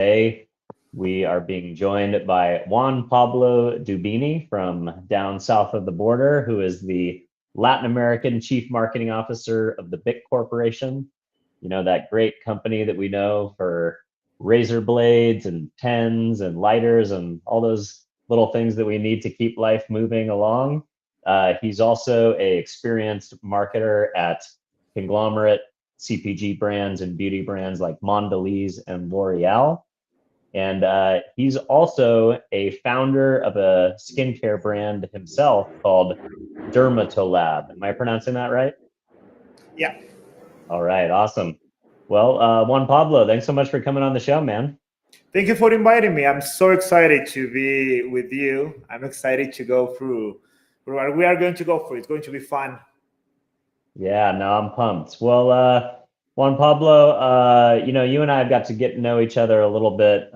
Today, we are being joined by Juan Pablo Dubini from down south of the border, who is the Latin American Chief Marketing Officer of the BIC Corporation. You know, that great company that we know for razor blades and pens and lighters and all those little things that we need to keep life moving along. He's also an experienced marketer at conglomerate CPG brands and beauty brands like Mondelēz and L'Oreal. And he's also a founder of a skincare brand himself called Dermatolab. Am I pronouncing that right? Yeah. All right, awesome. Well, Juan Pablo, thanks so much for coming on the show, man. Thank you for inviting me. I'm so excited to be with you. I'm excited to go through what we are going to go through. It's going to be fun. Yeah, no, I'm pumped. Well, Juan Pablo, you know, you and I have got to get to know each other a little bit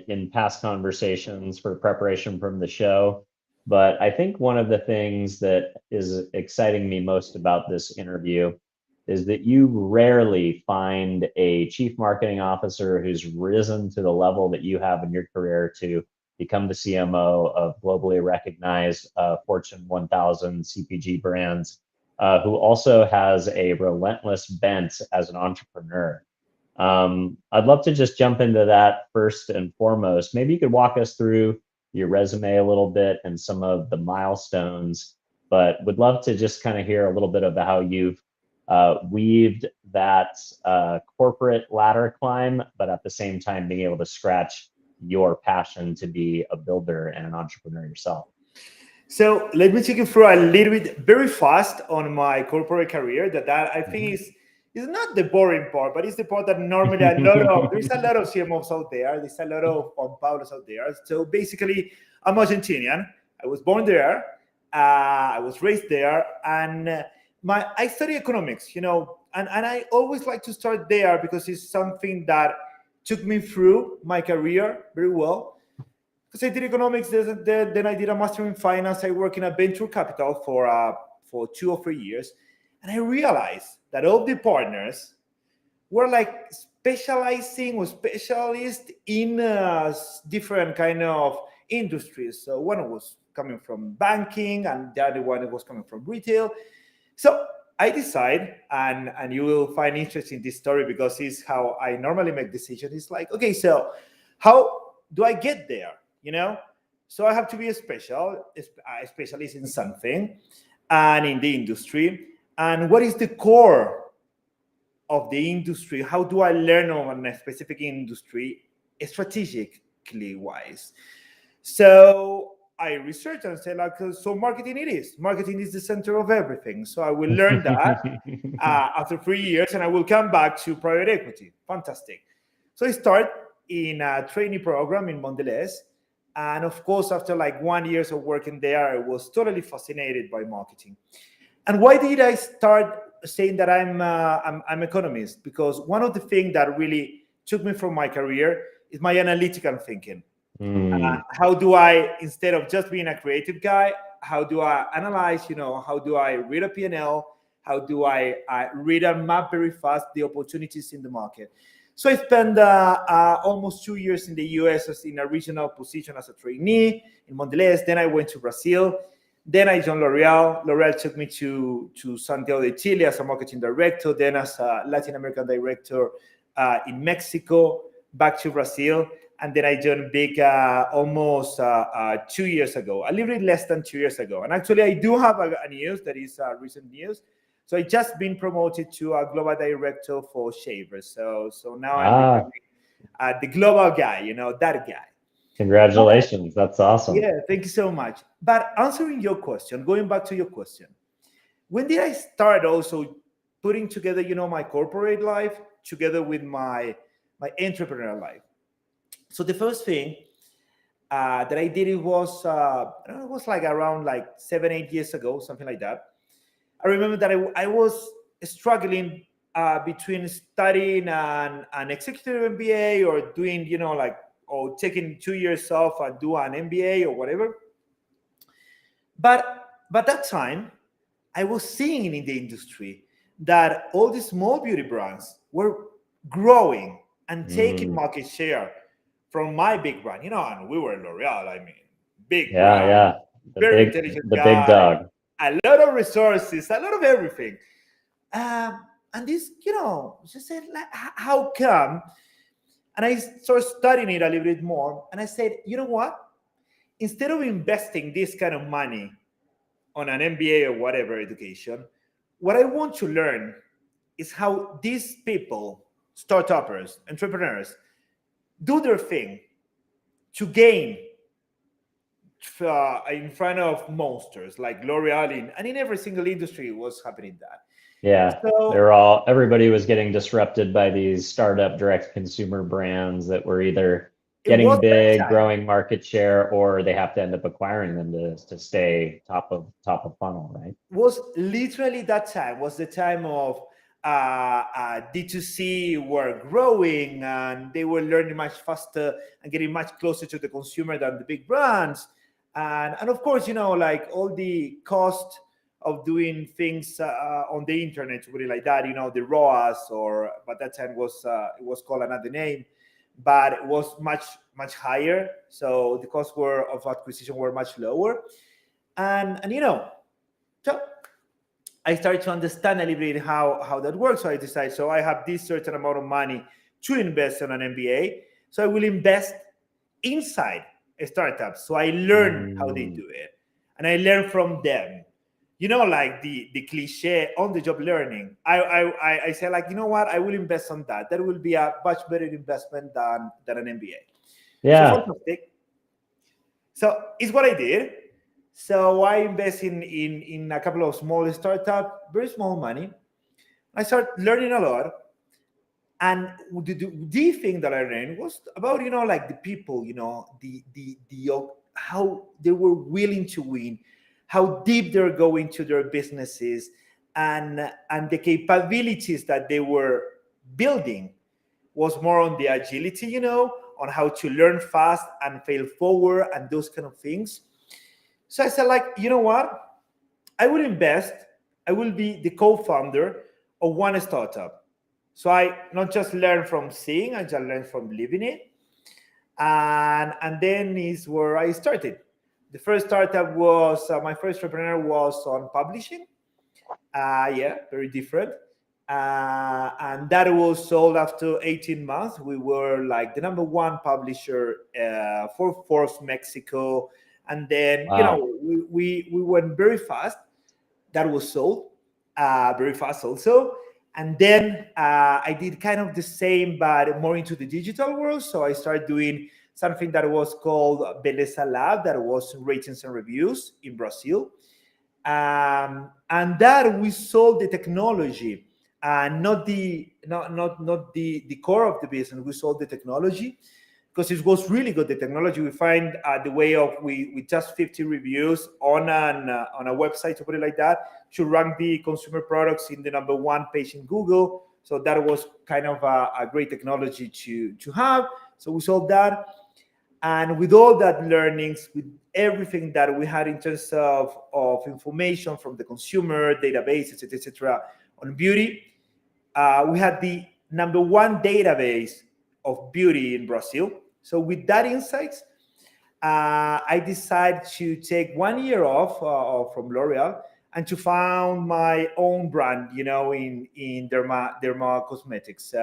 in past conversations for preparation from the show. But I think one of the things that is exciting me most about this interview is that you rarely find a chief marketing officer who's risen to the level that you have in your career to become the CMO of globally recognized Fortune 1000 CPG brands, who also has a relentless bent as an entrepreneur. I'd love to just jump into that first and foremost. Maybe you could walk us through your resume a little bit and some of the milestones, but would love to just kind of hear a little bit about how you've weaved that corporate ladder climb, but at the same time being able to scratch your passion to be a builder and an entrepreneur yourself. So let me take you through a little bit, very fast, on my corporate career. That I think is not the boring part, but it's the part that normally there's a lot of CMOs out there. There's a lot of Juan Pablos out there. So basically, I'm Argentinian. I was born there. I was raised there, and I study economics. And I always like to start there because it's something that took me through my career very well. Because I did economics, then I did a master in finance. I worked in a venture capital for 2 or 3 years, and I realized that all the partners were like specializing or specialists in different kind of industries. So one was coming from banking, and the other one was coming from retail. So I decide, and you will find interesting this story because it's how I normally make decisions. It's like, okay, so how do I get there? So I have to be a specialist in something and in the industry. And what is the core of the industry? How do I learn on a specific industry strategically wise? So I research and say, like, so marketing it is. Marketing is the center of everything. So I will learn that after 3 years, and I will come back to private equity. Fantastic. So I start in a trainee program in Mondelēz. And of course, after like 1 year of working there, I was totally fascinated by marketing. And why did I start saying that I'm economist? Because one of the things that really took me from my career is my analytical thinking. How do I, instead of just being a creative guy, how do I analyze? How do I read a P&L? How do I read and map very fast the opportunities in the market? So I spent almost 2 years in the US as in a regional position as a trainee in Mondelēz. Then I went to Brazil. Then I joined L'Oreal. L'Oreal took me to Santiago de Chile as a marketing director, then as a Latin American director in Mexico, back to Brazil. And then I joined BIC almost 2 years ago, a little bit less than 2 years ago. And actually, I do have a news that is recent news. So I just been promoted to a global director for shavers. So now I'm becoming the global guy, that guy. Congratulations. That's awesome. Yeah, thank you so much. But answering your question, going back to your question, when did I start also putting together, my corporate life together with my entrepreneurial life? So the first thing that I did, it was like around 7-8 years ago, something like that. I remember that I was struggling between studying an executive MBA or doing, or taking 2 years off and do an MBA or whatever. But that time, I was seeing in the industry that all the small beauty brands were growing and taking Mm. market share from my big brand. And we were L'Oreal. I mean, big Yeah, brand, yeah. very intelligent The big guy, dog. a lot of resources, a lot of everything. And this, she said, like, how come? And I started studying it a little bit more. And I said, you know what? Instead of investing this kind of money on an MBA or whatever education, what I want to learn is how these people, startuppers, entrepreneurs, do their thing to gain in front of monsters like L'Oreal, and in every single industry was happening that. Yeah, So everybody was getting disrupted by these startup direct consumer brands that were either it was getting that big, time. growing market share, or they have to end up acquiring them to stay top of funnel, right? Was literally that time was the time of D2C were growing, and they were learning much faster and getting much closer to the consumer than the big brands. And of course, like all the cost of doing things on the internet, really like that, the ROAS, or but that time it was called another name, but it was much higher. So the costs were of acquisition were much lower. And so I started to understand a little bit how that works. So I decided, so I have this certain amount of money to invest in an MBA. So I will invest inside a startup. So I learn how they Mm. do it. And I learn from them. Like the cliche on the job learning. I say, like, you know what, I will invest on that. That will be a much better investment than an MBA. So Yeah. fantastic. So it's what I did. So I invest in a couple of small startups, very small money. I started learning a lot. And the thing that I learned was about, like the people, the how they were willing to win, how deep they're going to their businesses, and the capabilities that they were building was more on the agility, on how to learn fast and fail forward and those kind of things. So I said, like, you know what? I will invest. I will be the co-founder of one startup. So I not just learn from seeing, I just learn from living it. And then is where I started. The first startup was my first entrepreneur was on publishing. Yeah, very different. And that was sold after 18 months. We were like the number one publisher for Forbes Mexico. And then, Wow. we went very fast. That was sold very fast also. And then I did kind of the same, but more into the digital world. So I started doing something that was called Beleza Lab, that was ratings and reviews in Brazil. And that we sold the technology, not the core of the business. We sold the technology because it was really good. The technology, we find the way of we just 50 reviews on a website, to put it like that, to rank the consumer products in the number one page in Google. So that was kind of a great technology to have. So we sold that. And with all that learnings, with everything that we had in terms of information from the consumer database, etc., on beauty, we had the number one database of beauty in Brazil. So with that insights, I decided to take 1 year off from L'Oreal and to found my own brand, in derma cosmetics.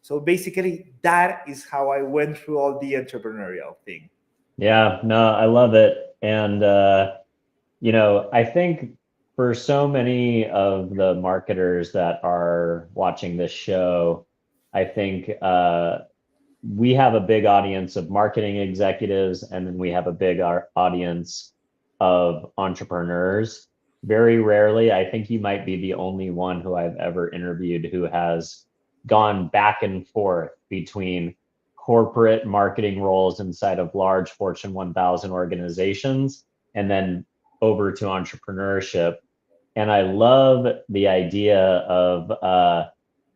So basically, that is how I went through all the entrepreneurial thing. Yeah, no, I love it. And I think for so many of the marketers that are watching this show, I think we have a big audience of marketing executives, and then we have a big audience of entrepreneurs. Very rarely, I think you might be the only one who I've ever interviewed who has gone back and forth between corporate marketing roles inside of large Fortune 1000 organizations and then over to entrepreneurship. And I love the idea of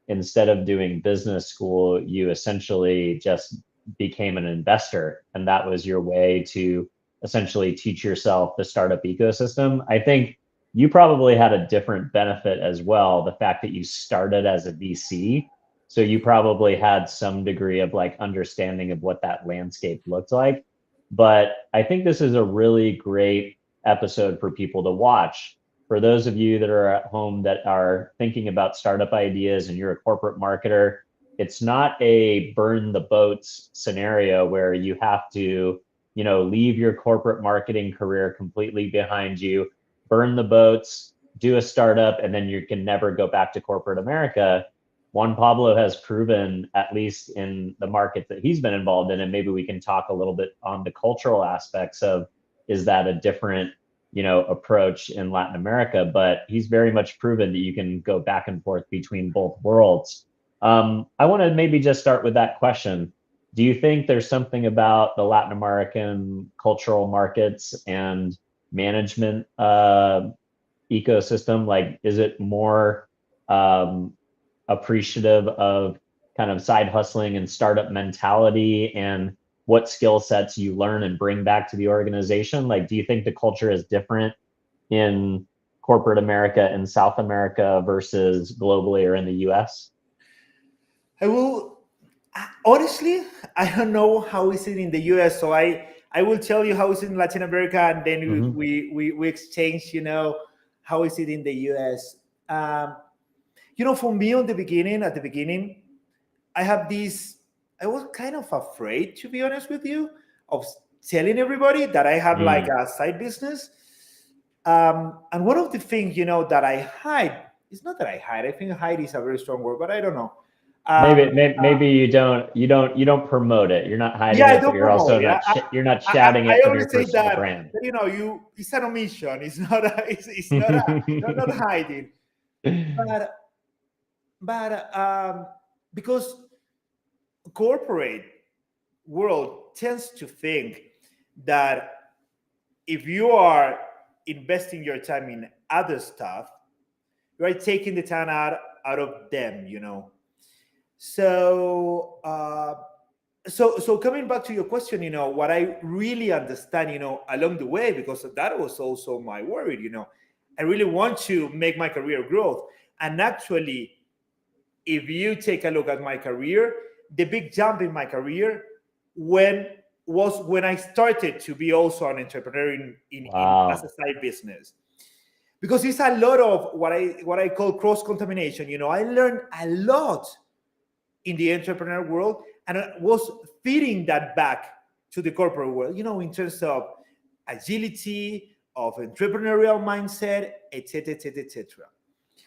instead of doing business school, you essentially just became an investor. And that was your way to essentially teach yourself the startup ecosystem. I think you probably had a different benefit as well, the fact that you started as a VC. So you probably had some degree of like understanding of what that landscape looked like. But I think this is a really great episode for people to watch. For those of you that are at home that are thinking about startup ideas and you're a corporate marketer, it's not a burn the boats scenario where you have to, leave your corporate marketing career completely behind you, burn the boats, do a startup, and then you can never go back to corporate America. Juan Pablo has proven, at least in the market that he's been involved in, and maybe we can talk a little bit on the cultural aspects of, is that a different, approach in Latin America? But he's very much proven that you can go back and forth between both worlds. I want to maybe just start with that question. Do you think there's something about the Latin American cultural markets and management ecosystem? Like, is it more appreciative of kind of side hustling and startup mentality and what skill sets you learn and bring back to the organization? Like, do you think the culture is different in corporate America and South America versus globally or in the US? Honestly, I don't know how is it in the US, so I will tell you how it's in Latin America, and then Mhm. we exchange, how is it in the US. For me, at the beginning, I was kind of afraid, to be honest with you, of telling everybody that I have like Mm. a side business. And one of the things, that I hide, it's not that I hide, I think hide is a very strong word, but I don't know. Maybe, Um, maybe you don't promote it. You're not hiding yeah, I it, but don't you're promote also it. you're not I, shouting I it from your always say personal that, brand. it's an omission. It's not not hiding. But because corporate world tends to think that if you are investing your time in other stuff, you are taking the time out of them. So so coming back to your question, what I really understand, along the way, because that was also my worry, I really want to make my career growth. And actually, if you take a look at my career, the big jump in my career when was when I started to be also an entrepreneur in as a Wow. side business. Because it's a lot of what I call cross contamination. I learned a lot in the entrepreneur world, and I was feeding that back to the corporate world, in terms of agility, of entrepreneurial mindset, etc., etc., etc.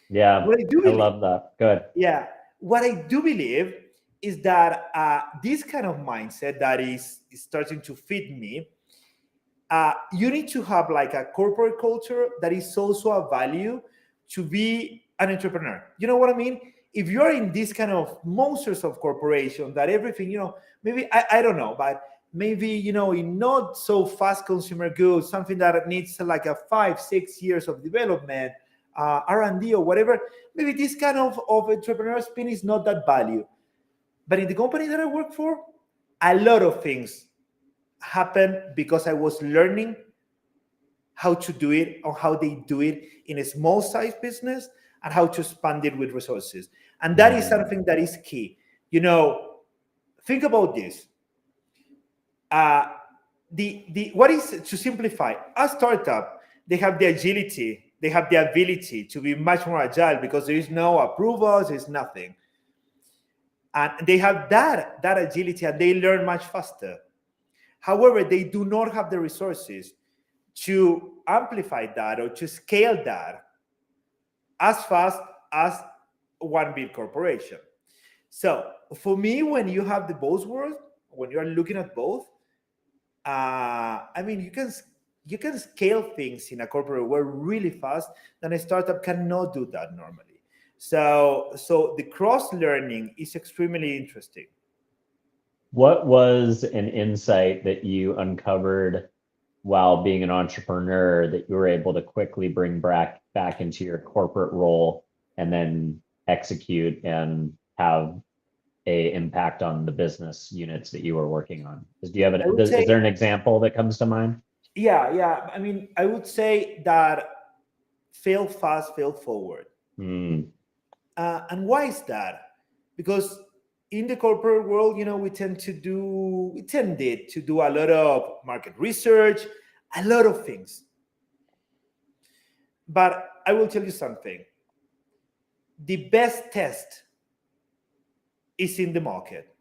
Yeah, What I do I believe, love that. Good. yeah, what I do believe is that this kind of mindset that is starting to feed me, you need to have like a corporate culture that is also a value to be an entrepreneur. You know what I mean? If you're in this kind of monsters of corporation that everything, maybe I don't know, but maybe in not so fast consumer goods, something that needs like a 5-6 years of development, R&D or whatever, maybe this kind of entrepreneur spin is not that value. But in the company that I work for, a lot of things happen because I was learning how to do it or how they do it in a small size business and how to expand it with resources. And that is Mm. something that is key. Think about this. Uh, the what is, to simplify, a startup, they have the agility, they have the ability to be much more agile because there is no approvals, there's nothing. And they have that agility and they learn much faster. However, they do not have the resources to amplify that or to scale that as fast as one big corporation. So for me, when you have the both worlds, when you are looking at both, I mean, you can scale things in a corporate world really fast, and a startup cannot do that normally. So the cross learning is extremely interesting. What was an insight that you uncovered while being an entrepreneur that you were able to quickly bring back into your corporate role and then execute and have a impact on the business units that you were working on? Do you have I would is there say, an example that comes to mind? yeah. I mean, I would say that fail fast, fail forward. Mm. And why is that? because in the corporate world, we tended to do a lot of market research, a lot of things. But I will tell you something. The best test is in the market.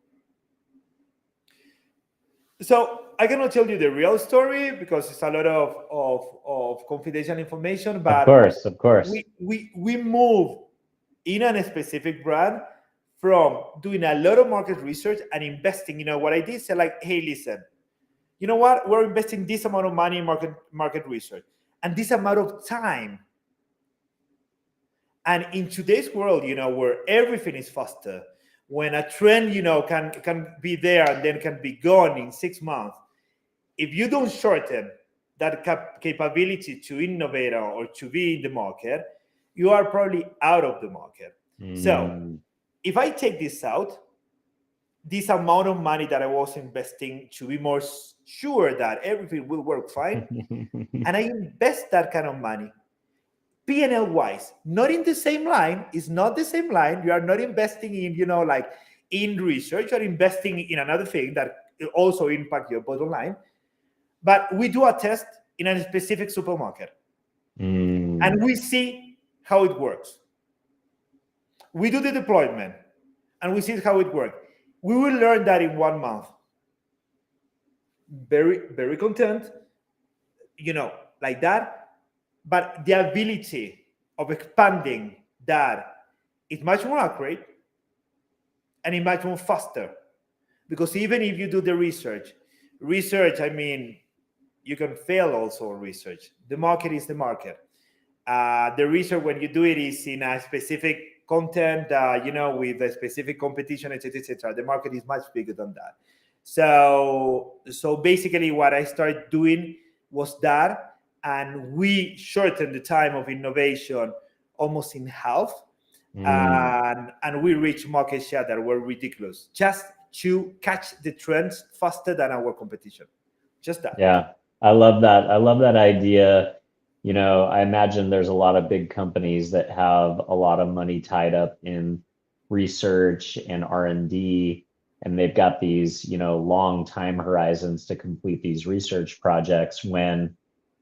So I cannot tell you the real story because it's a lot of confidential information, but Of course. we move in a specific brand from doing a lot of market research and investing. What I did, say like, hey, listen, you know what? We're investing this amount of money in market research and this amount of time. And in today's world, where everything is faster, when a trend, can be there and then can be gone in 6 months, if you don't shorten that capability to innovate or to be in the market, you are probably out of the market. So if I take this out, this amount of money that I was investing to be more sure that everything will work fine, and I invest that kind of money, P&L wise, not in the same line, it's not the same line. You are not investing in, like in research, or investing in another thing that also impact your bottom line. But we do a test in a specific supermarket and we see how it works. We do the deployment and we see how it works. We will learn that in 1 month. Very, very content, like that. But the ability of expanding that is much more accurate and it's much more faster. Because even if you do the research, I mean, you can fail also on research. The market is the market. The research, when you do it, is in a specific content, with a specific competition, etc., etc. The market is much bigger than that. So basically, what I started doing was that, and we shortened the time of innovation almost in half, and we reached market share that were ridiculous, just to catch the trends faster than our competition. Just that. Yeah, I love that. I love that idea. I imagine there's a lot of big companies that have a lot of money tied up in research and R&D, and they've got these, long time horizons to complete these research projects, when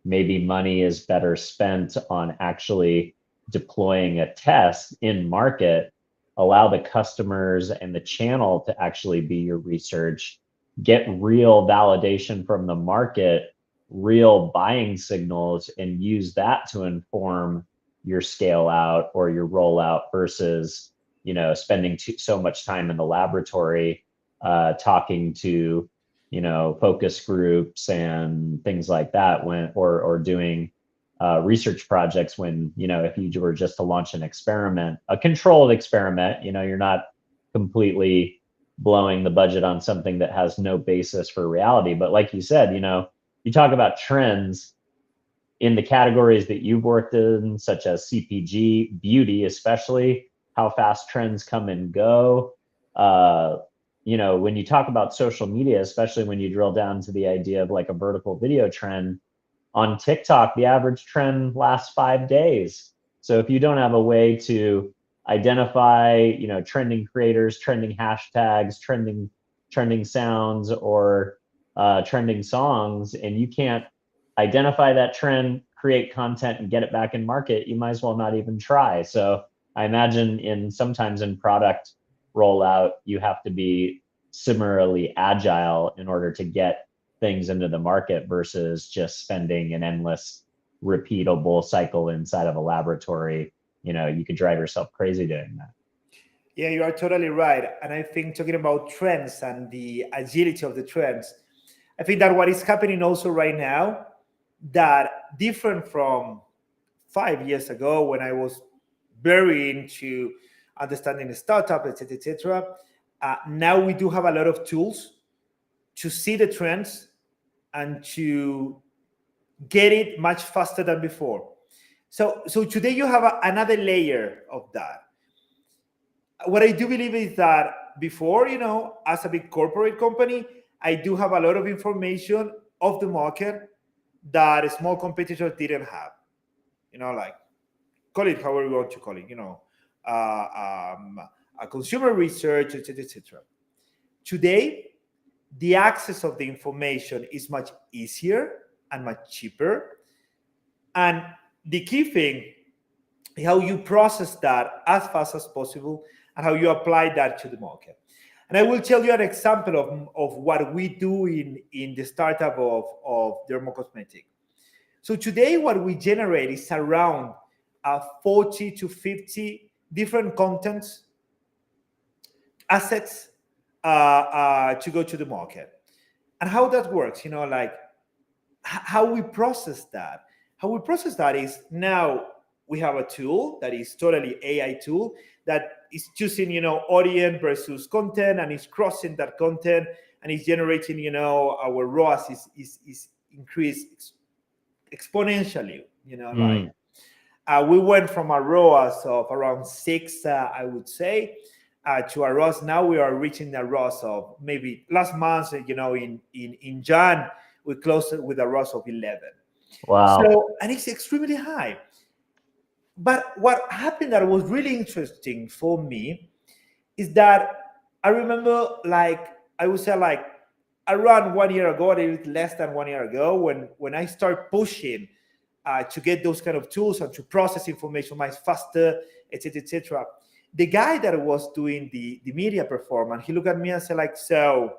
maybe money is better spent on actually deploying a test in market, allow the customers and the channel to actually be your research, get real validation from the market, real buying signals, and use that to inform your scale out or your rollout, versus, spending so much time in the laboratory, talking to, focus groups and things like that, or doing research projects, when, if you were just to launch an experiment, a controlled experiment, you're not completely blowing the budget on something that has no basis for reality. But like you said, you talk about trends in the categories that you've worked in, such as CPG, beauty, especially, how fast trends come and go. When you talk about social media, especially when you drill down to the idea of like a vertical video trend, on TikTok, the average trend lasts 5 days. So if you don't have a way to identify, trending creators, trending hashtags, trending sounds, or trending songs, and you can't identify that trend, create content, and get it back in market, you might as well not even try. So I imagine sometimes in product rollout, you have to be similarly agile in order to get things into the market, versus just spending an endless repeatable cycle inside of a laboratory. You could drive yourself crazy doing that. Yeah, you are totally right. And I think, talking about trends and the agility of the trends, I think that what is happening also right now, that different from 5 years ago, when I was very into understanding the startup, etc., etc. Now we do have a lot of tools to see the trends and to get it much faster than before. So today you have another layer of that. What I do believe is that before, as a big corporate company, I do have a lot of information of the market that small competitors didn't have. Like, call it however you want to call it, consumer research, etc., etc. Today, the access of the information is much easier and much cheaper. And the key thing is how you process that as fast as possible and how you apply that to the market. And I will tell you an example of what we do in the startup of Dermocosmetic. So today, what we generate is around 40 to 50 different contents, assets to go to the market. And how that works, like how we process that. How we process that is now we have a tool that is totally AI tool that is choosing, audience versus content, and is crossing that content, and is generating, our ROAS is increased exponentially, like we went from a ROAS of around 6, I would say, to a ROAS. Now we are reaching a ROAS of maybe last month, in Jan, we closed it with a ROAS of 11. Wow. So, and it's extremely high. But what happened that was really interesting for me is that I remember, like, I would say, like, around 1 year ago, a little bit less than 1 year ago, when I start pushing to get those kind of tools and to process information much faster, etc., etc. The guy that was doing the media performance, he looked at me and said, like, so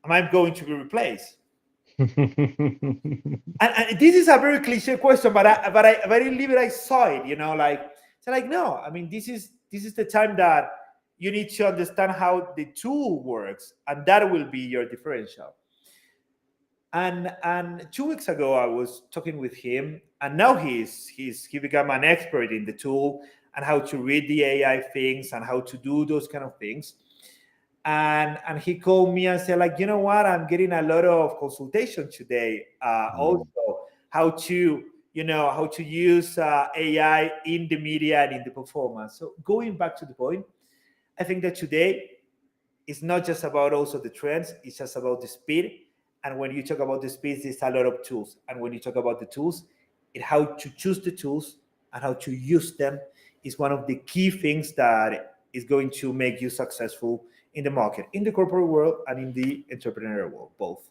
am I going to be replaced? And this is a very cliche question, but I believe it. I saw it, like, so, like, no, I mean, this is the time that you need to understand how the tool works, and that will be your differential. And 2 weeks ago, I was talking with him, and now he become an expert in the tool and how to read the AI things and how to do those kind of things. And he called me and said, like, you know what, I'm getting a lot of consultation today, also how to use AI in the media and in the performance. So going back to the point, I think that today it's not just about also the trends, it's just about the speed. And when you talk about the speed, there's a lot of tools. And when you talk about the tools, how to choose the tools and how to use them is one of the key things that is going to make you successful in the market, in the corporate world and in the entrepreneurial world, both.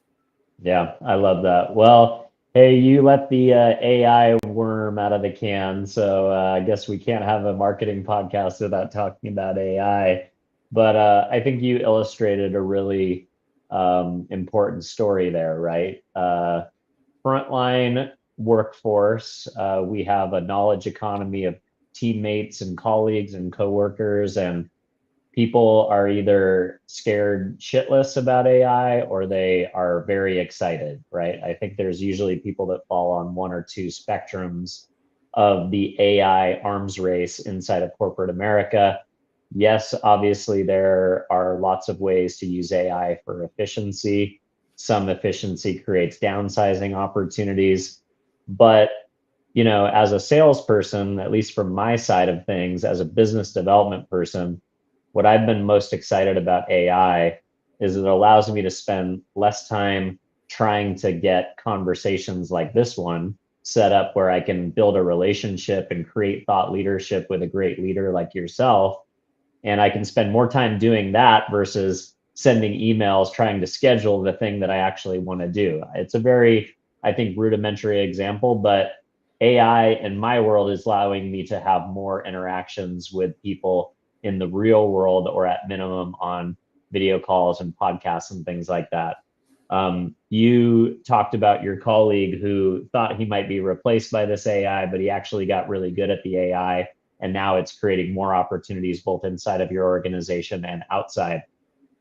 Yeah, I love that. Well, hey, you let the AI worm out of the can, so I guess we can't have a marketing podcast without talking about AI. But I think you illustrated a really important story there, right? Frontline workforce, we have a knowledge economy of teammates and colleagues and coworkers, and people are either scared shitless about AI or they are very excited, right? I think there's usually people that fall on one or two spectrums of the AI arms race inside of corporate America. Yes, obviously, there are lots of ways to use AI for efficiency. Some efficiency creates downsizing opportunities. But, as a salesperson, at least from my side of things, as a business development person, what I've been most excited about AI is it allows me to spend less time trying to get conversations like this one set up where I can build a relationship and create thought leadership with a great leader like yourself. And I can spend more time doing that versus sending emails trying to schedule the thing that I actually want to do. It's a very, I think, rudimentary example, but AI in my world is allowing me to have more interactions with people in the real world, or at minimum on video calls and podcasts and things like that. You talked about your colleague who thought he might be replaced by this AI, but he actually got really good at the AI. And now it's creating more opportunities both inside of your organization and outside.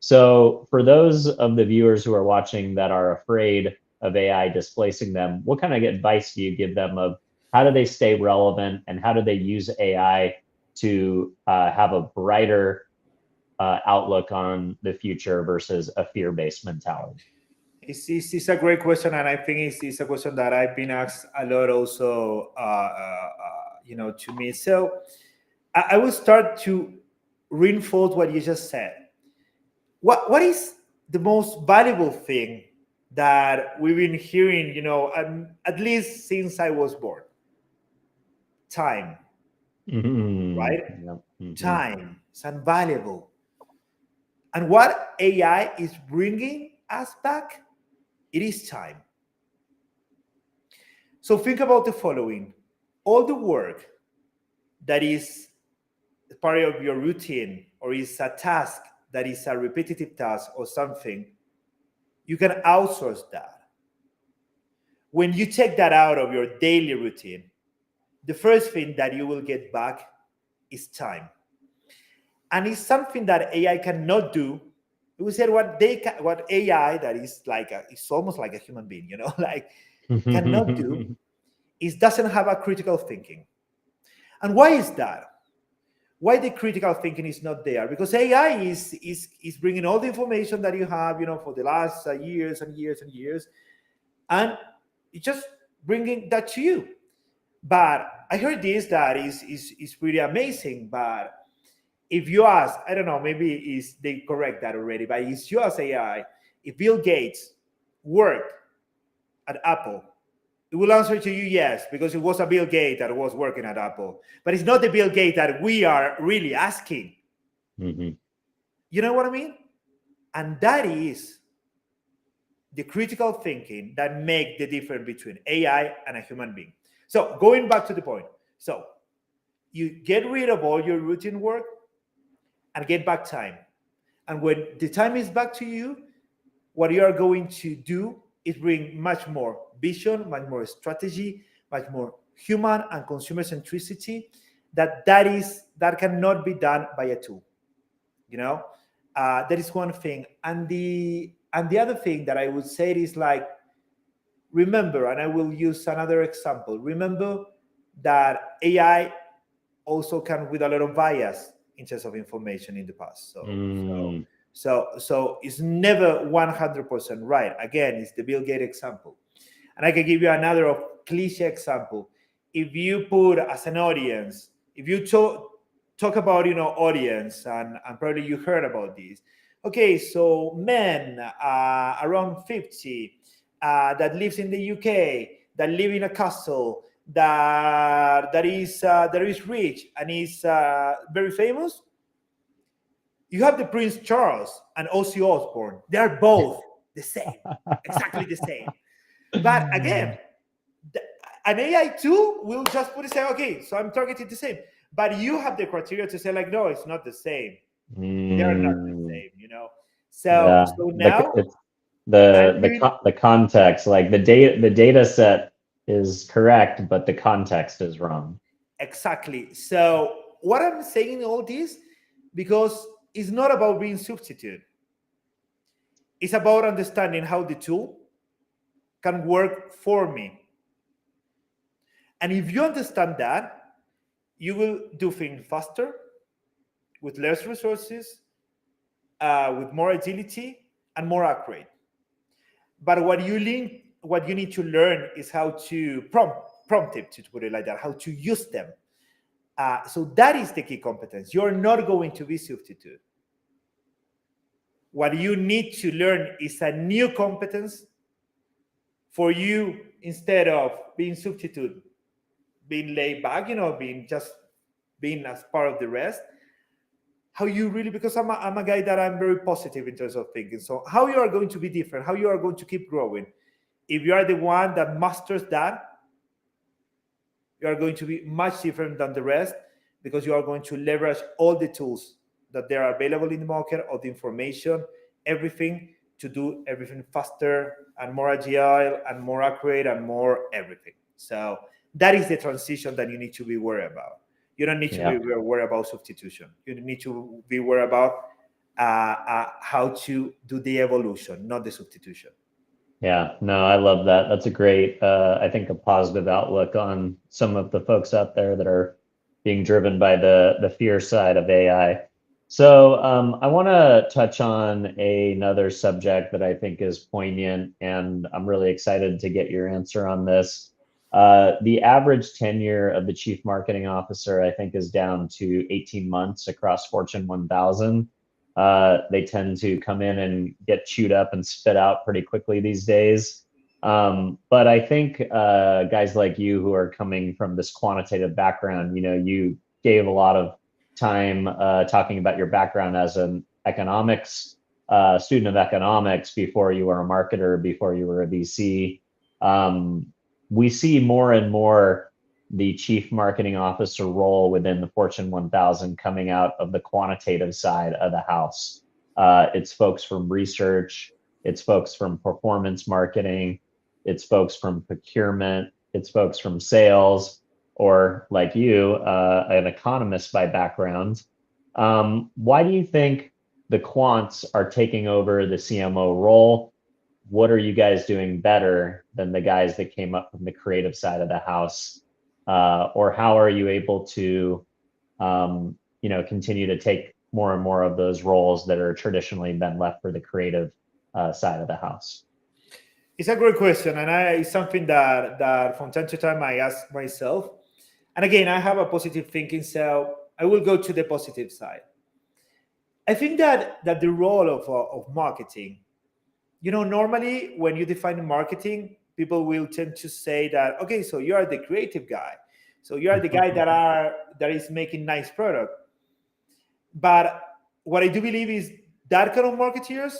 So for those of the viewers who are watching that are afraid of AI displacing them, what kind of advice do you give them of how do they stay relevant and how do they use AI to have a brighter outlook on the future versus a fear-based mentality? It's a great question, and I think it's a question that I've been asked a lot also, to me. So I will start to reinforce what you just said. What is the most valuable thing that we've been hearing, at least since I was born? Time. right? Yep. Time is invaluable. And what AI is bringing us back, it is time. So think about the following. All the work that is part of your routine or is a task that is a repetitive task or something, you can outsource that. When you take that out of your daily routine, the first thing that you will get back is time. And it's something that AI cannot do. We said what AI that is like it's almost like a human being, like cannot do is doesn't have a critical thinking. And why is that? Why the critical thinking is not there? Because AI is bringing all the information that you have, for the last years and years and years, and it's just bringing that to you. But I heard this that is pretty amazing. But if you ask, I don't know, maybe is they correct that already, but if you ask AI, if Bill Gates worked at Apple, it will answer to you yes, because it was a Bill Gates that was working at Apple. But it's not the Bill Gates that we are really asking. You know what I mean? And that is the critical thinking that make the difference between AI and a human being. So going back to the point. So you get rid of all your routine work and get back time. And when the time is back to you, what you are going to do is bring much more vision, much more strategy, much more human and consumer centricity that cannot be done by a tool. That is one thing. And the other thing that I would say is like, remember, and I will use another example. Remember that AI also comes with a lot of bias in terms of information in the past. So it's never 100% right. Again, it's the Bill Gates example. And I can give you another cliche example. If you put as an audience, if you talk about, audience, and probably you heard about this. Okay, so men around 50 that lives in the UK, that live in a castle, that is rich and is very famous. You have the Prince Charles and Ozzy Osbourne. They are both the same, exactly the same. But again, an AI tool will just put it say, okay, so I'm targeting the same. But you have the criteria to say like, no, it's not the same. They're not the same. So now it's the context, like the data set is correct, but the context is wrong. Exactly. So what I'm saying all this, because it's not about being substitute. It's about understanding how the tool can work for me. And if you understand that, you will do things faster, with less resources, with more agility, and more accurate. But what you need to learn is how to prompt it, to put it like that, how to use them. So that is the key competence. You're not going to be substitute. What you need to learn is a new competence for you, instead of being substitute, being laid back, being as part of the rest. How you really, because I'm a guy that I'm very positive in terms of thinking. So how you are going to be different, how you are going to keep growing. If you are the one that masters that, you are going to be much different than the rest, because you are going to leverage all the tools that they are available in the market, all the information, everything, to do everything faster and more agile and more accurate and more everything. So that is the transition that you need to be worried about. You don't need to be worried about substitution. You need to be worried about how to do the evolution, not the substitution. Yeah, no, I love that. That's a great, I think, a positive outlook on some of the folks out there that are being driven by the fear side of AI. So I want to touch on another subject that I think is poignant, and I'm really excited to get your answer on this. The average tenure of the chief marketing officer, I think, is down to 18 months across Fortune 1000. They tend to come in and get chewed up and spit out pretty quickly these days. But I think guys like you who are coming from this quantitative background, gave a lot of time talking about your background as an economics student of economics before you were a marketer, before you were a VC. We see more and more the chief marketing officer role within the Fortune 1000 coming out of the quantitative side of the house. It's folks from research, it's folks from performance marketing, it's folks from procurement, it's folks from sales, or like you, an economist by background. Why do you think the quants are taking over the CMO role? What are you guys doing better than the guys that came up from the creative side of the house? Or how are you able to, continue to take more and more of those roles that are traditionally been left for the creative side of the house? It's a great question, and it's something that from time to time I ask myself. And again, I have a positive thinking, so I will go to the positive side. I think that the role of marketing, normally when you define marketing, people will tend to say that, okay, so you are the creative guy, so you are the guy that is making nice product. But what I do believe is that kind of marketeers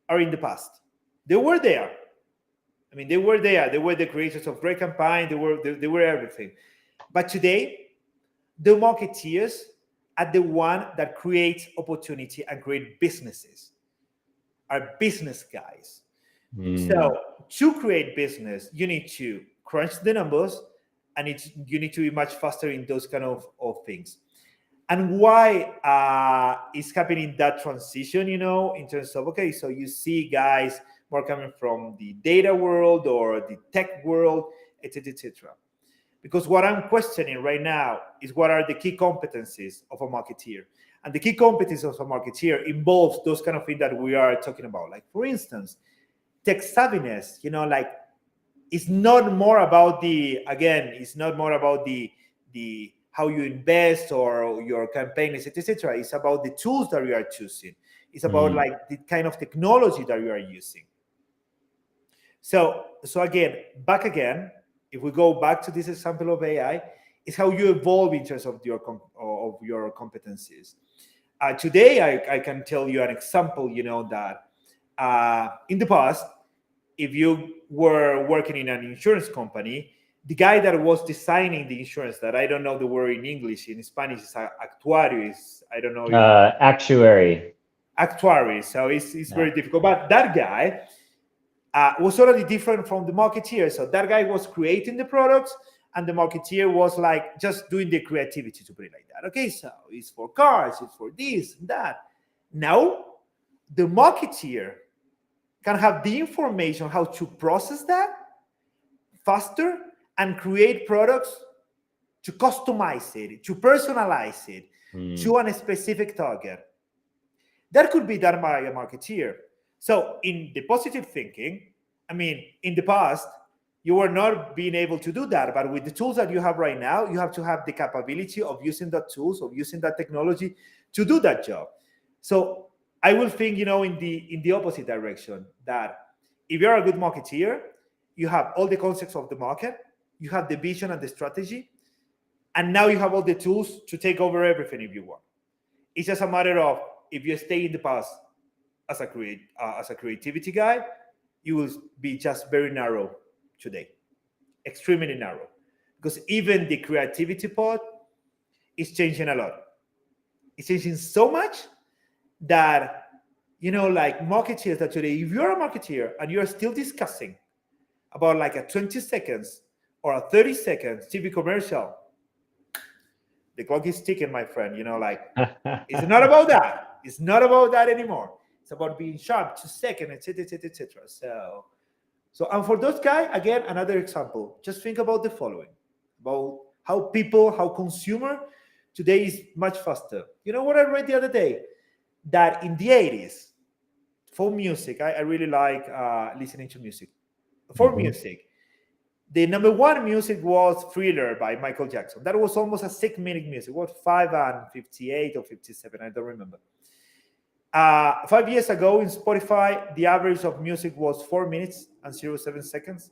are in the past. They were there. I mean, they were there. They were the creators of great campaign. They were everything. But today, the marketeers are the one that creates opportunity and create businesses. Are business guys. So to create business, you need to crunch the numbers, and you need to be much faster in those kind of things. And why is happening that transition, in terms of, okay, so you see guys more coming from the data world or the tech world, etc., etc. Because what I'm questioning right now is what are the key competencies of a marketeer. And the key competencies of a marketeer involves those kind of things that we are talking about. Like, for instance, tech savviness, like, it's not more about it's not more about the how you invest or your campaign, etc., etc. It's about the tools that you are choosing. It's about like the kind of technology that you are using. So again, if we go back to this example of AI, it's how you evolve in terms of your competencies. Today, I can tell you an example, that in the past, if you were working in an insurance company, the guy that was designing the insurance, that I don't know the word in English, in Spanish is actuario, I don't know. Actuary. Actuary, so it's very difficult. But that guy was already different from the marketeer. So that guy was creating the products, and the marketeer was like just doing the creativity, to put it like that. Okay, so it's for cars, it's for this and that. Now, the marketeer can have the information how to process that faster and create products to customize it, to personalize it to a specific target. That could be done by a marketeer. So in the positive thinking, I mean, in the past, you were not being able to do that. But with the tools that you have right now, you have to have the capability of using that tools, of using that technology to do that job. So I will think, in the opposite direction, that if you're a good marketeer, you have all the concepts of the market, you have the vision and the strategy, and now you have all the tools to take over everything if you want. It's just a matter of, if you stay in the past as a creativity guy, you will be just very narrow today, extremely narrow, because even the creativity part is changing a lot. It's changing so much that, like marketeers that today, if you're a marketeer and you're still discussing about like a 20 seconds or a 30 seconds TV commercial, the clock is ticking, my friend. It's not about that. It's not about that anymore. It's about being sharp, 2 seconds, etc., etc., etc. So, and for those guys, again, another example. Just think about the following: about how consumer today is much faster. You know what I read the other day? That in the 80s, for music, I really like listening to music. For music, the number one music was Thriller by Michael Jackson. That was almost a 6-minute music. It was 5:58 or 57, I don't remember. 5 years ago in Spotify, the average of music was 4 minutes and 07 seconds.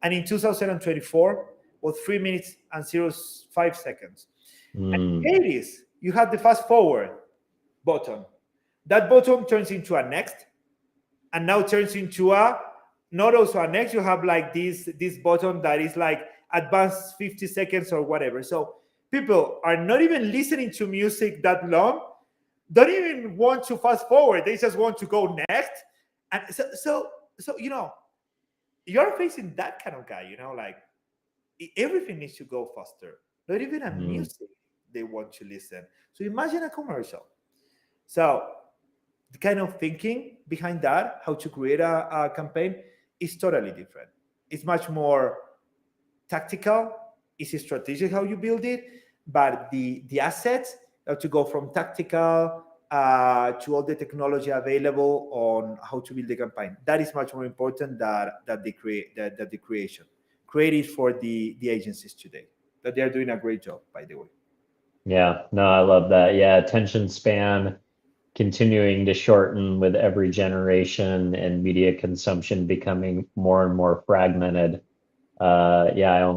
And in 2024, was 3 minutes and 05 seconds. Mm. 80s, you have the fast forward button. That button turns into a next, and now turns into a not also a next. You have like this button that is like advanced 50 seconds or whatever. So people are not even listening to music that long, don't even want to fast forward. They just want to go next. And so you're facing that kind of guy, like everything needs to go faster. Not even a Mm. music they want to listen. So imagine a commercial. So the kind of thinking behind that, how to create a campaign, is totally different. It's much more tactical. It's strategic how you build it, but the assets have to go from tactical to all the technology available on how to build the campaign. That is much more important that the creation. Create it for the agencies today. That they are doing a great job, by the way. Yeah, no, I love that. Yeah, attention span continuing to shorten with every generation and media consumption becoming more and more fragmented. Yeah,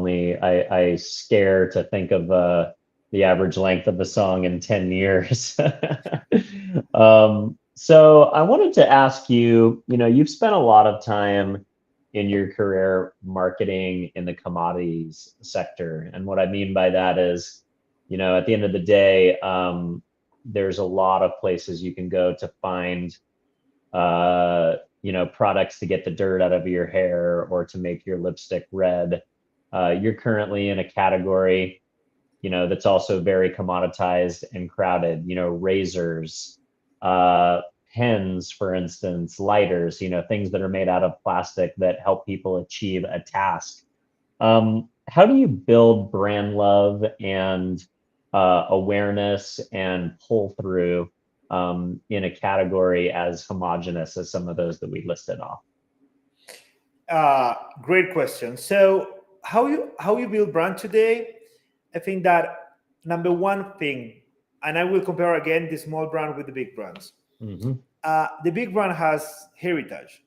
I scare to think of the average length of a song in 10 years. So I wanted to ask you, you've spent a lot of time in your career marketing in the commodities sector. And what I mean by that is, at the end of the day, there's a lot of places you can go to find products to get the dirt out of your hair or to make your lipstick red. You're currently in a category, that's also very commoditized and crowded, razors, uh, pens, for instance, lighters, things that are made out of plastic that help people achieve a task. How do you build brand love and awareness and pull through in a category as homogenous as some of those that we listed off? Great question. So how you build brand today? I think that number one thing, and I will compare again the small brand with the big brands. Hmm. The big brand has heritage,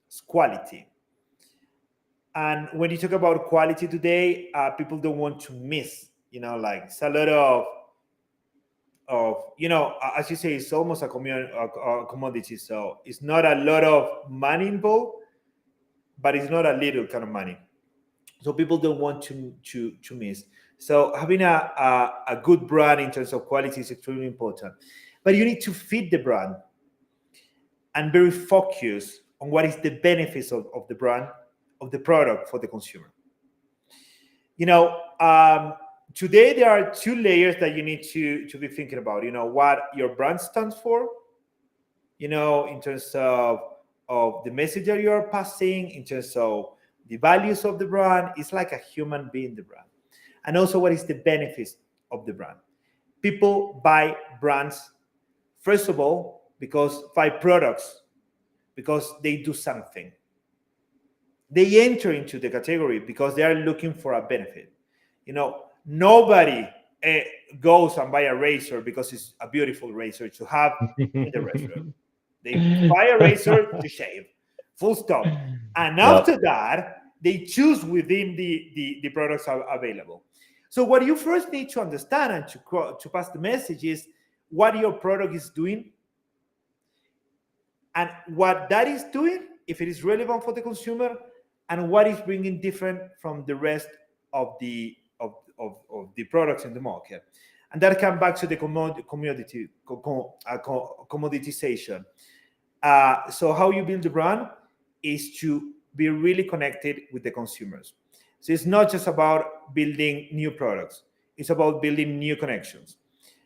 it's quality, and when you talk about quality today, people don't want to miss. Like it's a lot of as you say, it's almost a commodity. So it's not a lot of money involved, but it's not a little kind of money. So people don't want to miss. So having a good brand in terms of quality is extremely important. But you need to feed the brand and very focused on what is the benefits of the brand, of the product for the consumer. You know, um, Today there are two layers that you need to be thinking about. What your brand stands for, in terms of the message that you're passing, in terms of the values of the brand. It's like a human being, the brand. And also what is the benefits of the brand. People buy brands, first of all, because buy products, because they do something. They enter into the category because they are looking for a benefit. Nobody uh, goes and buy a razor because it's a beautiful razor to have in the restroom. They buy a razor to shave, full stop. And Yep. after that, they choose within the products available. So what you first need to understand and to pass the message is what your product is doing and what that is doing, if it is relevant for the consumer, and what is bringing different from the rest of of the products in the market. And that comes back to the commoditization. So how you build the brand is to be really connected with the consumers. So it's not just about building new products, it's about building new connections.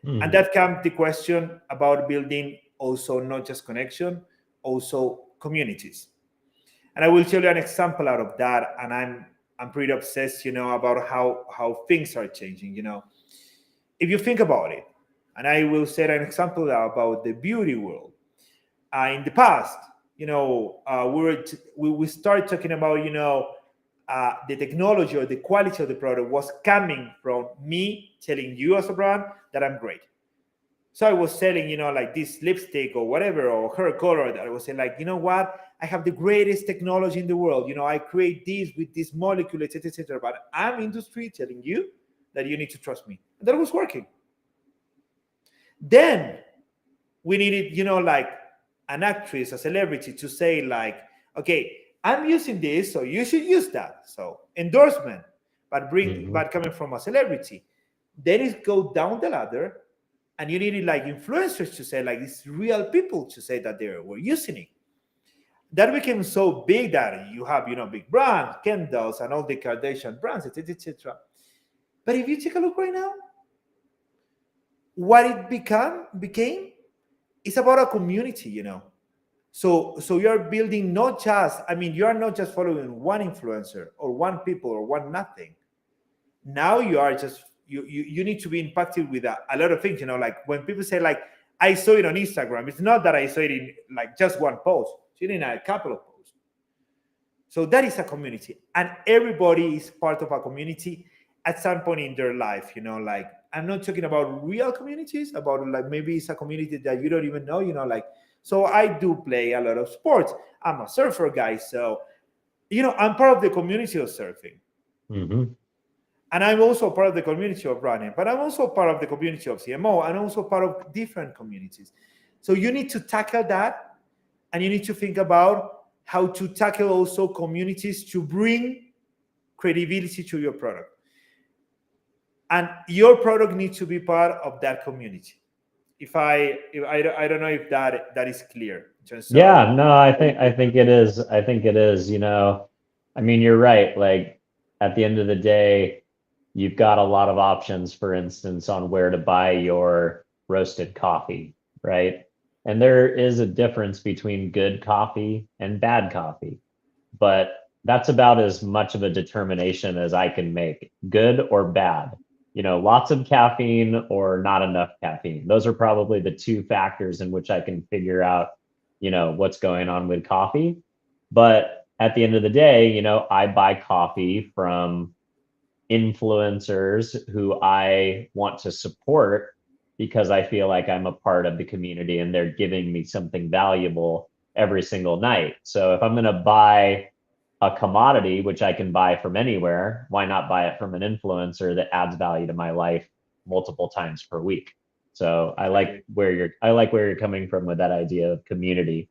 And Mhm. that comes the question about building also not just connection, also communities. And I will tell you an example out of that. And I'm pretty obsessed, about how things are changing. If you think about it, and I will set an example about the beauty world. In the past, we started talking about, the technology or the quality of the product was coming from me telling you as a brand that I'm great. So I was selling, like this lipstick or whatever, or hair color, that I was saying, like, you know what? I have the greatest technology in the world. I create this with this molecule, etc., etc. But I'm industry telling you that you need to trust me. That was working. Then we needed, like an actress, a celebrity to say like, okay, I'm using this, so you should use that. So endorsement, but coming from a celebrity. Then it go down the ladder, and you needed like influencers to say like these real people to say that they were using it. That became so big that you have, big brands, Kendalls, and all the Kardashian brands, etc. But if you take a look right now, what it became is about a community. So you're building not just, you are not just following one influencer or one people or one nothing. Now you are just you need to be impacted with a lot of things. Like when people say like, I saw it on Instagram, it's not that I saw it in like just one post, it's in a couple of posts. So that is a community, and everybody is part of a community at some point in their life. Like I'm not talking about real communities, about like maybe it's a community that you don't even know. Like, so I do play a lot of sports. I'm a surfer guy, so I'm part of the community of surfing. And I'm also part of the community of running, but I'm also part of the community of CMO, and also part of different communities. So you need to tackle that, and you need to think about how to tackle also communities to bring credibility to your product. And your product needs to be part of that community. I don't know if that is clear. Yeah, no, I think it is. I think it is, you're right. Like at the end of the day, you've got a lot of options, for instance, on where to buy your roasted coffee, right? And there is a difference between good coffee and bad coffee, but that's about as much of a determination as I can make, good or bad. Lots of caffeine or not enough caffeine. Those are probably the two factors in which I can figure out, what's going on with coffee. But at the end of the day, I buy coffee from influencers who I want to support because I feel like I'm a part of the community and they're giving me something valuable every single night. So if I'm going to buy a commodity, which I can buy from anywhere, why not buy it from an influencer that adds value to my life multiple times per week? So I like where you're coming from with that idea of community.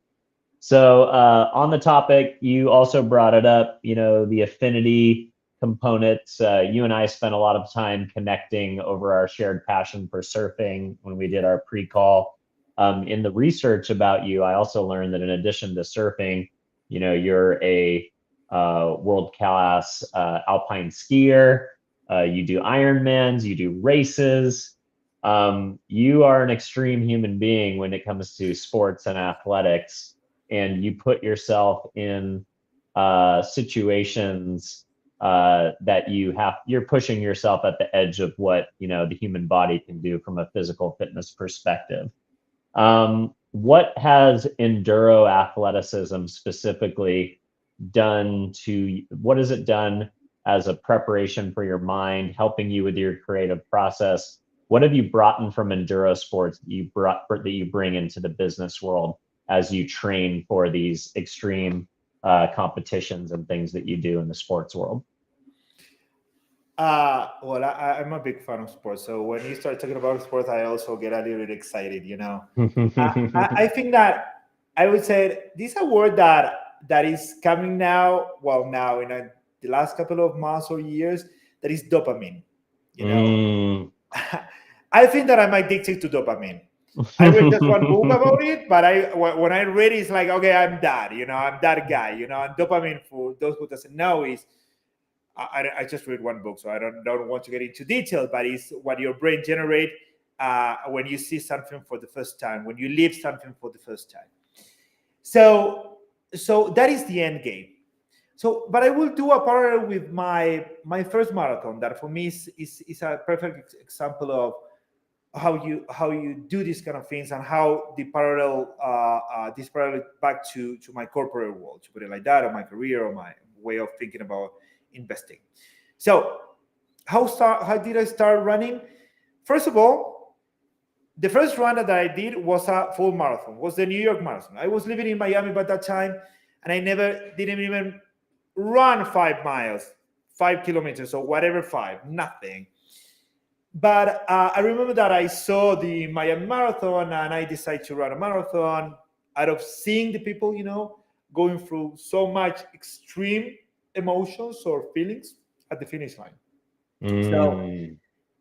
So on the topic, you also brought it up, the affinity components. You and I spent a lot of time connecting over our shared passion for surfing when we did our pre-call. In the research about you, I also learned that in addition to surfing, you're a world-class alpine skier. You do Ironmans, you do races. You are an extreme human being when it comes to sports and athletics, and you put yourself in situations that you're pushing yourself at the edge of what the human body can do from a physical fitness perspective. What has enduro athleticism specifically what has it done as a preparation for your mind, helping you with your creative process? What have you brought in from enduro sports that you bring into the business world as you train for these extreme competitions and things that you do in the sports world? Well, I'm a big fan of sports. So when you start talking about sports, I also get a little bit excited. I think that I would say this is a word that is coming now. Well, now in the last couple of months or years, that is dopamine. I think that I'm addicted to dopamine. I read just one book about it, but when I read it, it's like, okay, I'm that. I'm that guy. And dopamine, for those who doesn't know, is I just read one book, so I don't want to get into detail, but it's what your brain generates when you see something for the first time, when you live something for the first time. So that is the end game. So, but I will do a parallel with my first marathon. That for me is a perfect example of how you do these kind of things, and how this parallel back to my corporate world, to put it like that, or my career, or my way of thinking about investing. So how did I start running? First of all, the first run that I did was a full marathon, was the New York Marathon. I was living in Miami by that time, and I didn't even run 5 miles, 5 kilometers, or whatever, nothing. But I remember that I saw the Miami Marathon and I decided to run a marathon out of seeing the people, going through so much extreme emotions or feelings at the finish line. So Mm.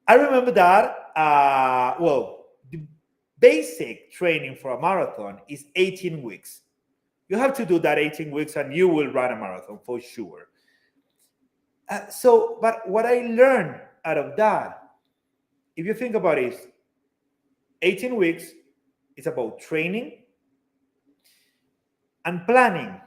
I remember that, the basic training for a marathon is 18 weeks. You have to do that 18 weeks and you will run a marathon for sure. But what I learned out of that, if you think about it, 18 weeks is about training and planning.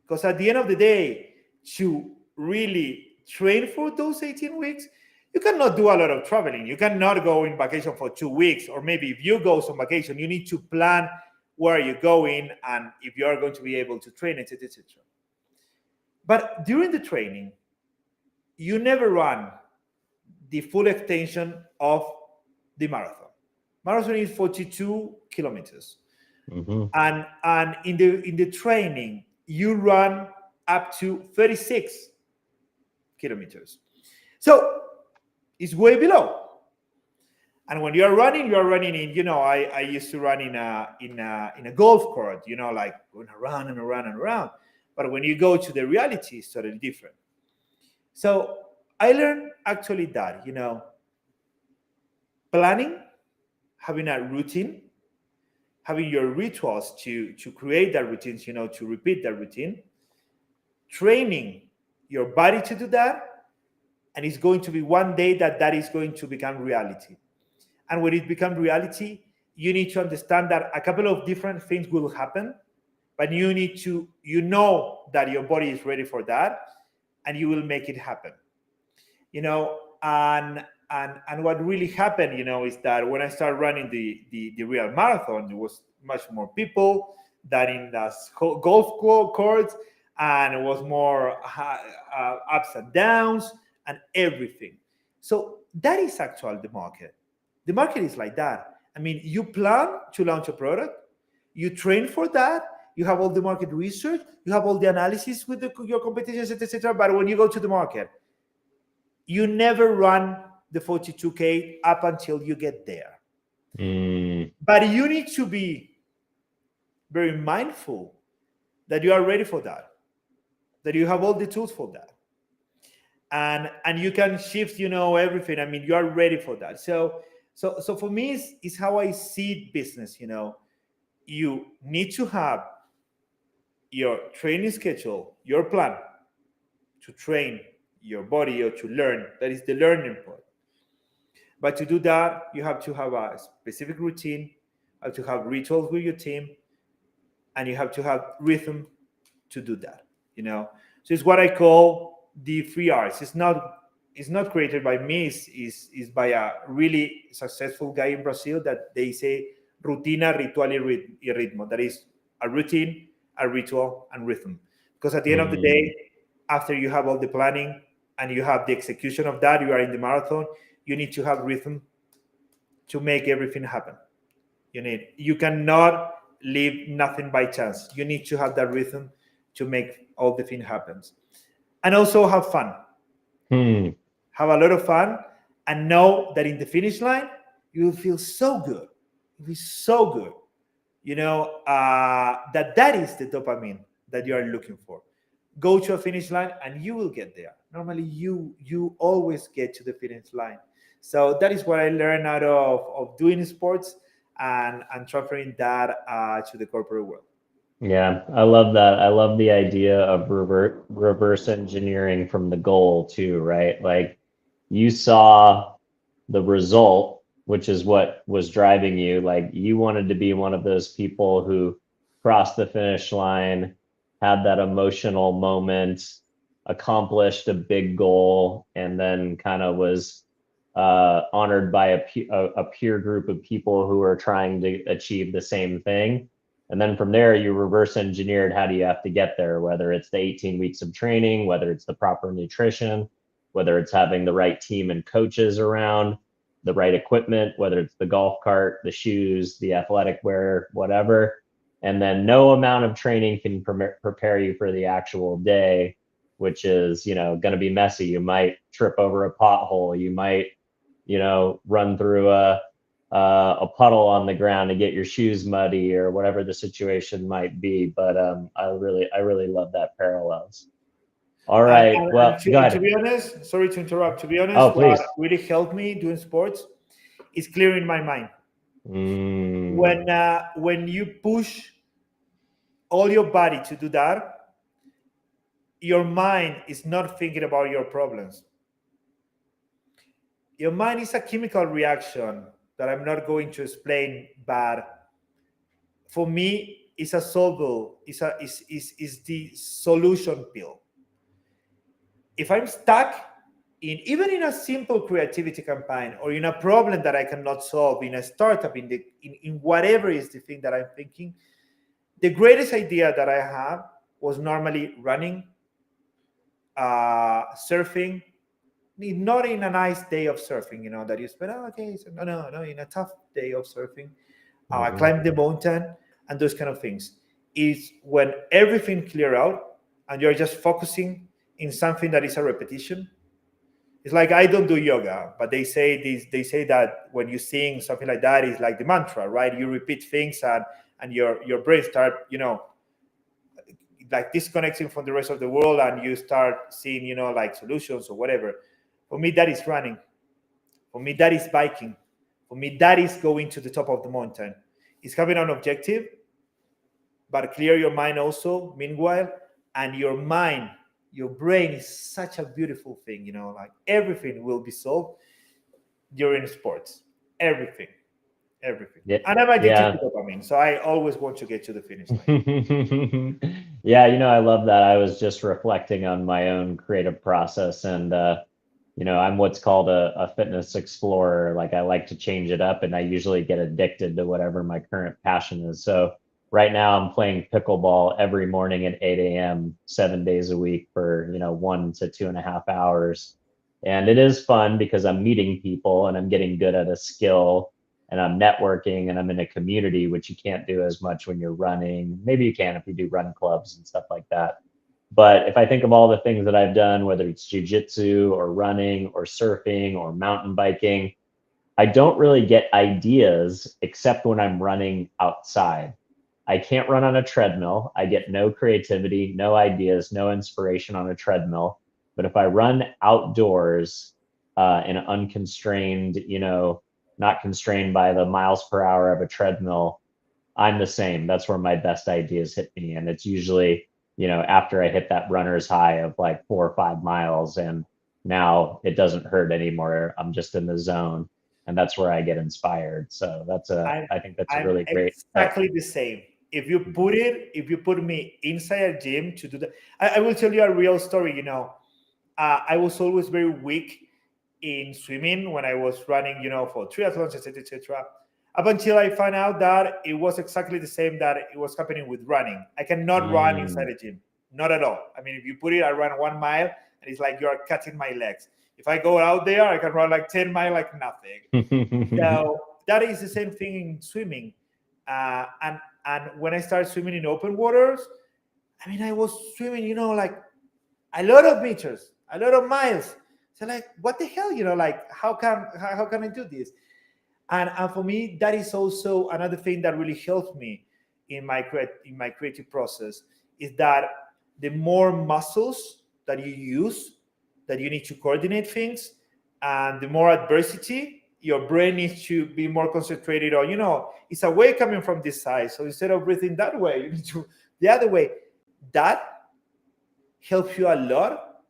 Because at the end of the day, to really train for those 18 weeks, you cannot do a lot of traveling. You cannot go in vacation for 2 weeks, or maybe if you go on vacation, you need to plan where you're going and if you are going to be able to train, etc., etc. But during the training, you never run the full extension of the marathon. Marathon is 42 kilometers. Mm-hmm. And in the training, you run up to 36 kilometers. So it's way below. And when you're running in, I used to run in a golf course, like going around and around and around. But when you go to the reality, it's totally different. So I learned actually that, planning, having a routine, having your rituals to create that routines, to repeat that routine, training your body to do that, and it's going to be one day that is going to become reality. And when it becomes reality, you need to understand that a couple of different things will happen, but you know that your body is ready for that, and you will make it happen. And what really happened, is that when I started running the real marathon, there was much more people than in the golf courts, and it was more ups and downs and everything. So that is actually the market. The market is like that. I mean, you plan to launch a product, you train for that, you have all the market research, you have all the analysis with your competitions, etc. But when you go to the market, you never run the 42K up until you get there. Mm. But you need to be very mindful that you are ready for that you have all the tools for that. And you can shift, everything. I mean, you are ready for that. So for me, it's how I see business. You need to have your training schedule, your plan to train your body or to learn. That is the learning part. But to do that, you have to have a specific routine, you have to have rituals with your team, and you have to have rhythm to do that. So it's what I call the 3 R's. It's not created by me. It's by a really successful guy in Brazil that they say rutina, ritual, y ritmo. That is a routine, a ritual, and rhythm. Because at the end of the Mm. day, after you have all the planning and you have the execution of that, you are in the marathon, you need to have rhythm to make everything happen. You cannot leave nothing by chance. You need to have that rhythm to make all the thing happens. And also have fun. Hmm. Have a lot of fun and know that in the finish line, you will feel so good. You'll be so good. That is the dopamine that you are looking for. Go to a finish line and you will get there. Normally, you always get to the finish line. So that is what I learned out of doing sports and transferring that to the corporate world. Yeah, I love that. I love the idea of reverse engineering from the goal too, right? Like you saw the result, which is what was driving you. Like you wanted to be one of those people who crossed the finish line, had that emotional moment, accomplished a big goal, and then kind of was honored by a peer group of people who are trying to achieve the same thing. And then from there, you reverse engineered how do you have to get there, whether it's the 18 weeks of training, whether it's the proper nutrition, whether it's having the right team and coaches around, the right equipment, whether it's the golf cart, the shoes, the athletic wear, whatever. And then no amount of training can prepare you for the actual day, which is, going to be messy. You might trip over a pothole. You might, run through a puddle on the ground to get your shoes muddy or whatever the situation might be. But I really love that parallels. All right. Well, go And to ahead. be honest, sorry to interrupt. To be honest, Oh, what please. really helped me doing sports is clearing my mind. Mm, When you push all your body to do that, your mind is not thinking about your problems. Your mind is a chemical reaction that I'm not going to explain, but for me, it's a solvable, is the solution pill. If I'm stuck in even in a simple creativity campaign or in a problem that I cannot solve in a startup, in whatever is the thing that I'm thinking, the greatest idea that I have was normally running, surfing, not in a nice day of surfing, that you spend, oh, okay, so no, in a tough day of surfing, mhm. climb the mountain and those kind of things. Is when everything clear out and you're just focusing in something that is a repetition. It's like I don't do yoga, but they say this. They say that when you sing something like that, is like the mantra, right? You repeat things and your brain start, like disconnecting from the rest of the world, and you start seeing, like solutions or whatever. For me, that is running. For me, that is biking. For me, that is going to the top of the mountain. It's having an objective, but clear your mind also, meanwhile. And your mind, your brain is such a beautiful thing, like everything will be solved during sports. Everything, everything. Yeah, And I'm addicted to yeah. dopamine, so I always want to get to the finish line. Yeah, I love that. I was just reflecting on my own creative process, and I'm what's called a fitness explorer. Like, I like to change it up, and I usually get addicted to whatever my current passion is. So right now I'm playing pickleball every morning at 8 a.m., 7 days a week for, 1 to 2.5 hours. And it is fun because I'm meeting people and I'm getting good at a skill and I'm networking and I'm in a community, which you can't do as much when you're running. Maybe you can if you do run clubs and stuff like that. But if I think of all the things that I've done, whether it's jujitsu or running or surfing or mountain biking, I don't really get ideas except when I'm running outside. I can't run on a treadmill. I get no creativity, no ideas, no inspiration on a treadmill. But if I run outdoors in an unconstrained, not constrained by the miles per hour of a treadmill, I'm the same. That's where my best ideas hit me. And it's usually, after I hit that runner's high of like 4 or 5 miles, and now it doesn't hurt anymore. I'm just in the zone. And that's where I get inspired. So I'm I think that's a I'm really great. exactly the same. If you put me inside a gym to do that, I will tell you a real story. I was always very weak in swimming when I was running, for triathlons, etc., etc. Up until I found out that it was exactly the same that it was happening with running. I cannot run inside Mm. a gym, not at all. I mean, if you put it, I run 1 mile, and it's like you're cutting my legs. If I go out there, I can run like 10 miles like nothing. So that is the same thing in swimming. And when I started swimming in open waters, I mean, I was swimming, like a lot of meters, a lot of miles. So like, what the hell, like how can I do this? And for me, that is also another thing that really helped me in my creative process is that the more muscles that you use, that you need to coordinate things, and the more adversity, your brain needs to be more concentrated on. It's a way coming from this side, so instead of breathing that way, you need to the other way. That helps you a lot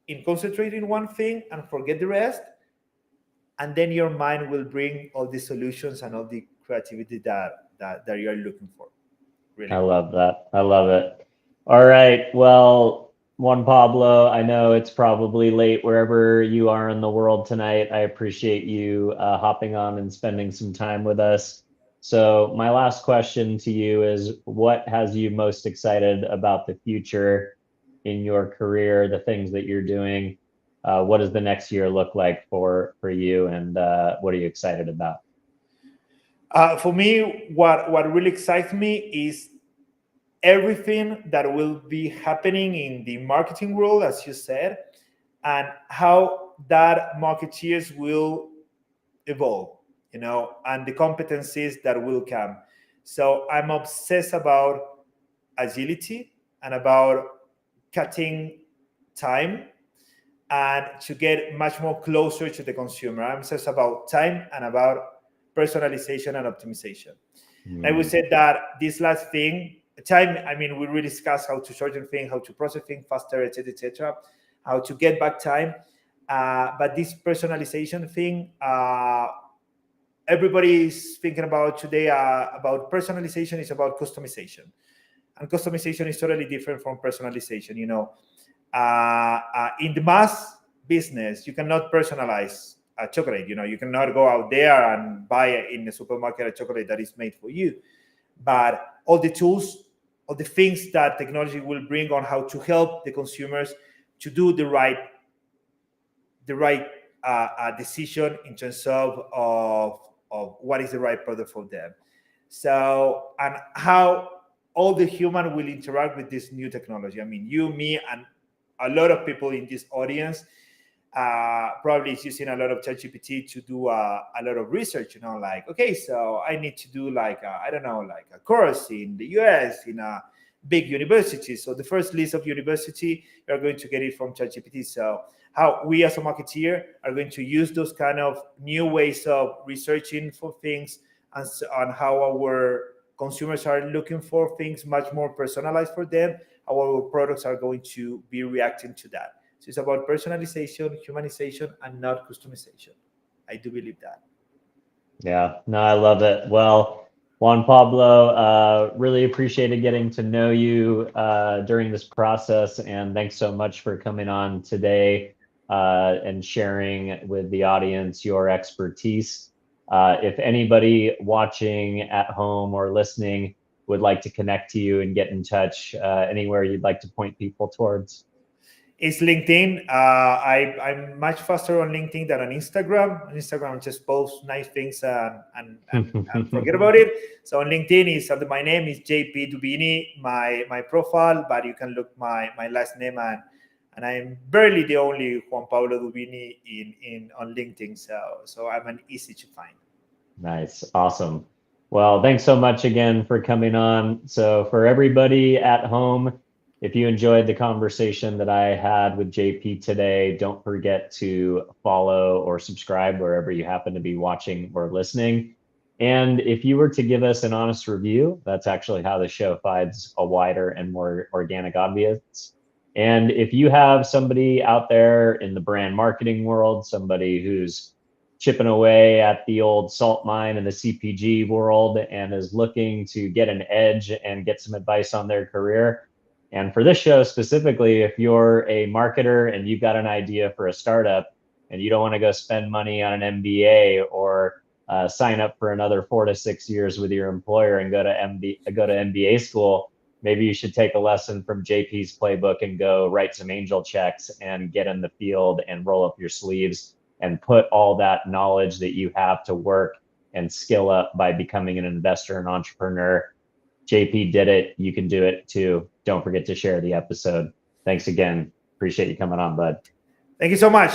in concentrating one thing and forget the rest, and then your mind will bring all the solutions and all the creativity that you're looking for. I Really. love that. I love it. All right. Well, Juan Pablo, I know it's probably late wherever you are in the world tonight. I appreciate you hopping on and spending some time with us. So, my last question to you is, what has you most excited about the future in your career, the things that you're doing? What does the next year look like for you, and what are you excited about? For me, what really excites me is everything that will be happening in the marketing world, as you said, and how that marketeers will evolve, and the competencies that will come. So I'm obsessed about agility and about cutting time and to get much more closer to the consumer. I'm obsessed about time and about personalization and optimization. I would say that this last thing, time, I mean, we really discussed how to shorten things, how to process things faster, etc., how to get back time. But this personalization thing, everybody is thinking about today about personalization is about customization. And customization is totally different from personalization. In the mass business, you cannot personalize a chocolate. You cannot go out there and buy in the supermarket a chocolate that is made for you. But all the tools, all the things that technology will bring on how to help the consumers to do the right decision in terms of what is the right product for them. So, and how all the human will interact with this new technology. I mean, you, me, and a lot of people in this audience probably is using a lot of ChatGPT to do a lot of research. Like, okay, so I need to do like a course in the US in a big university. So the first list of university, you're going to get it from ChatGPT. So how we as a marketeer are going to use those kind of new ways of researching for things and on how our consumers are looking for things much more personalized for them, how our products are going to be reacting to that. So it's about personalization, humanization, and not customization. I do believe that. Yeah, no, I love it. Well, Juan Pablo, really appreciated getting to know you during this process, and thanks so much for coming on today and sharing with the audience your expertise. If anybody watching at home or listening would like to connect to you and get in touch, anywhere you'd like to point people towards? It's LinkedIn. I'm much faster on LinkedIn than on Instagram. On Instagram, I just post nice things and forget about it. So on LinkedIn, is under my name is JP Dubini, my profile, but you can look my last name and I'm barely the only Juan Pablo Dubini on LinkedIn. So I'm an easy to find. Nice, awesome. Well, thanks so much again for coming on. So for everybody at home, if you enjoyed the conversation that I had with JP today, don't forget to follow or subscribe wherever you happen to be watching or listening. And if you were to give us an honest review, that's actually how the show finds a wider and more organic audience. And if you have somebody out there in the brand marketing world, somebody who's chipping away at the old salt mine in the CPG world and is looking to get an edge and get some advice on their career, and for this show specifically, if you're a marketer and you've got an idea for a startup and you don't want to go spend money on an MBA or sign up for another 4 to 6 years with your employer and go to MBA school, maybe you should take a lesson from JP's playbook and go write some angel checks and get in the field and roll up your sleeves and put all that knowledge that you have to work and skill up by becoming an investor and entrepreneur. JP did it. You can do it too. Don't forget to share the episode. Thanks again. Appreciate you coming on, bud. Thank you so much.